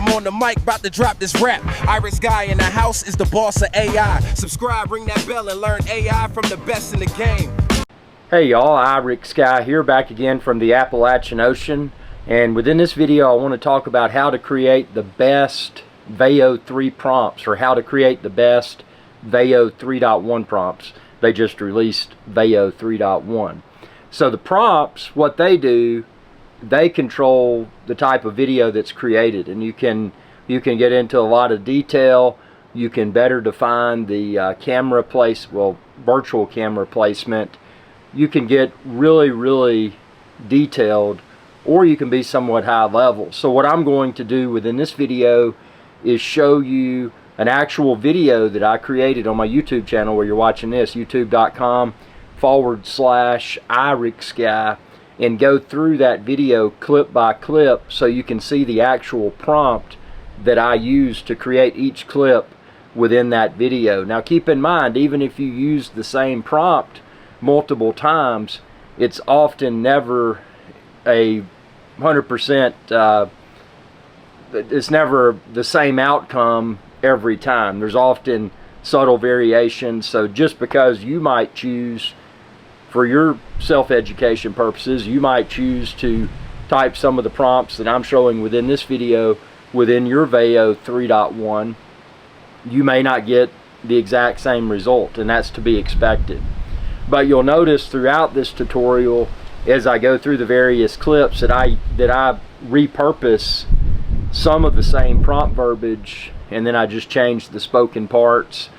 I'm on the mic, about to drop this rap. IrixGuy in the house is the boss of AI. Subscribe, ring that bell, and learn AI from the best in the game. Hey y'all, IrixGuy here, back again from the Appalachian Ocean. And within this video I want to talk about how to create the best Veo 3 prompts, or how to create the best Veo 3.1 prompts. They just released Veo 3.1. So the prompts, what they do, they control the type of video that's created, and you can get into a lot of detail. You can better define the camera virtual camera placement. You can get really detailed, or you can be somewhat high level. So what I'm going to do within this video is show you an actual video that I created on my YouTube channel where you're watching this, youtube.com/IrixGuy, and go through that video clip by clip so you can see the actual prompt that I use to create each clip within that video. Now keep in mind, even if you use the same prompt multiple times, it's often never a 100%, it's never the same outcome every time. There's often subtle variations. So just because you might choose, for your self-education purposes, you might choose to type some of the prompts that I'm showing within this video within your Veo 3.1, you may not get the exact same result, and that's to be expected. But you'll notice throughout this tutorial, as I go through the various clips, that I repurpose some of the same prompt verbiage, and then I just change the spoken parts,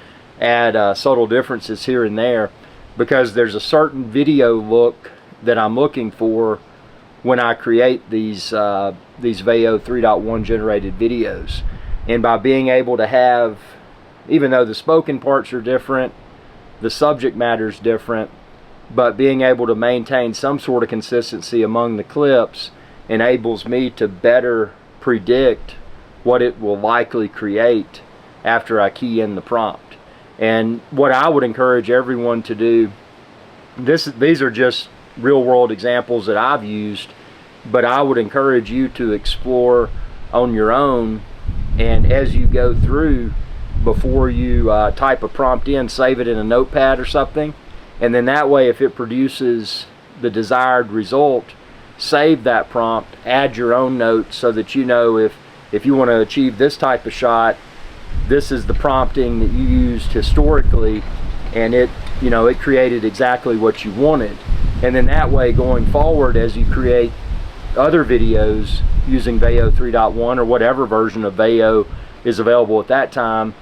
add subtle differences here and there, because there's a certain video look that I'm looking for when I create these Veo 3.1 generated videos. And by being able to have, even though the spoken parts are different, the subject matter is different, but being able to maintain some sort of consistency among the clips enables me to better predict what it will likely create after I key in the prompt. And what I would encourage everyone to do, these are just real world examples that I've used, but I would encourage you to explore on your own, and as you go through, before you type a prompt in, save it in a notepad or something, and then that way if it produces the desired result, save that prompt, add your own notes so that you know if you want to achieve this type of shot, this is the prompting that you used historically, and it created exactly what you wanted. And then that way going forward, as you create other videos using Veo 3.1 or whatever version of Veo is available at that time,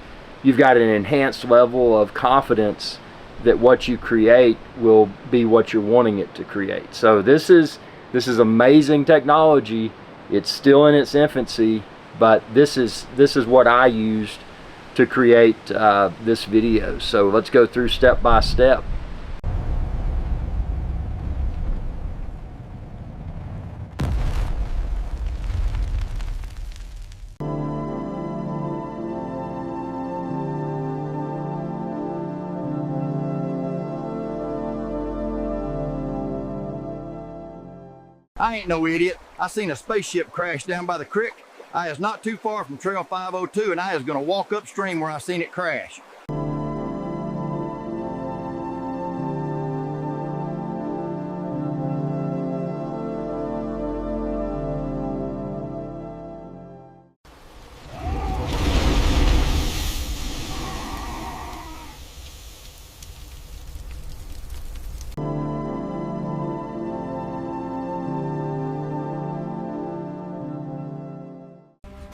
you've got an enhanced level of confidence that what you create will be what you're wanting it to create. So this is amazing technology. It's still in its infancy, but this is what I used to create this video. So let's go through step by step. I ain't no idiot. I seen a spaceship crash down by the crick. I is not too far from Trail 502, and I is gonna walk upstream where I seen it crash.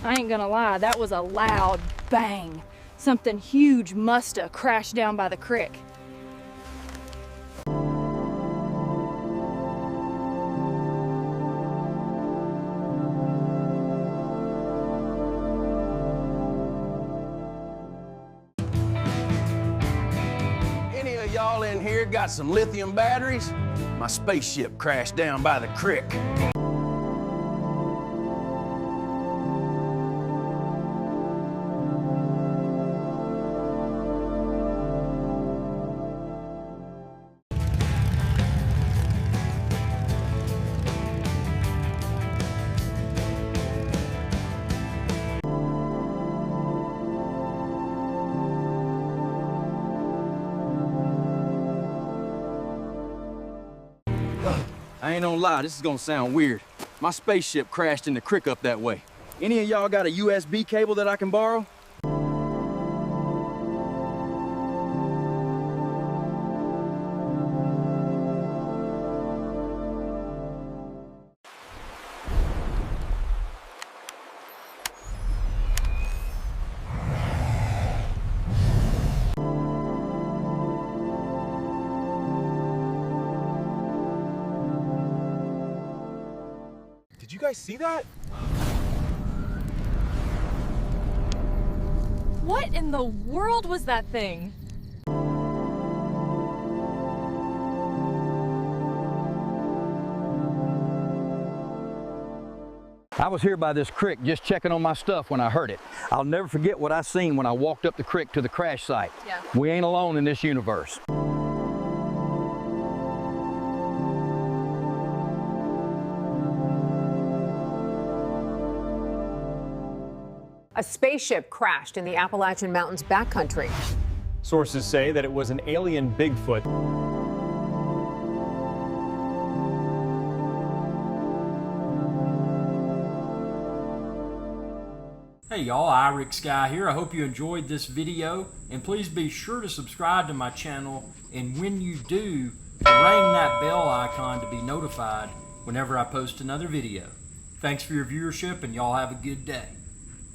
I ain't gonna lie, that was a loud bang. Something huge musta crashed down by the crick. Any of y'all in here got some lithium batteries? My spaceship crashed down by the crick. I ain't gonna lie, this is gonna sound weird. My spaceship crashed in the creek up that way. Any of y'all got a USB cable that I can borrow? Did you guys see that? What in the world was that thing? I was here by this creek just checking on my stuff when I heard it. I'll never forget what I seen when I walked up the creek to the crash site. Yeah. We ain't alone in this universe. A spaceship crashed in the Appalachian Mountains backcountry. Sources say that it was an alien Bigfoot. Hey y'all, IrixGuy here. I hope you enjoyed this video, and please be sure to subscribe to my channel, and when you do, ring that bell icon to be notified whenever I post another video. Thanks for your viewership, and y'all have a good day.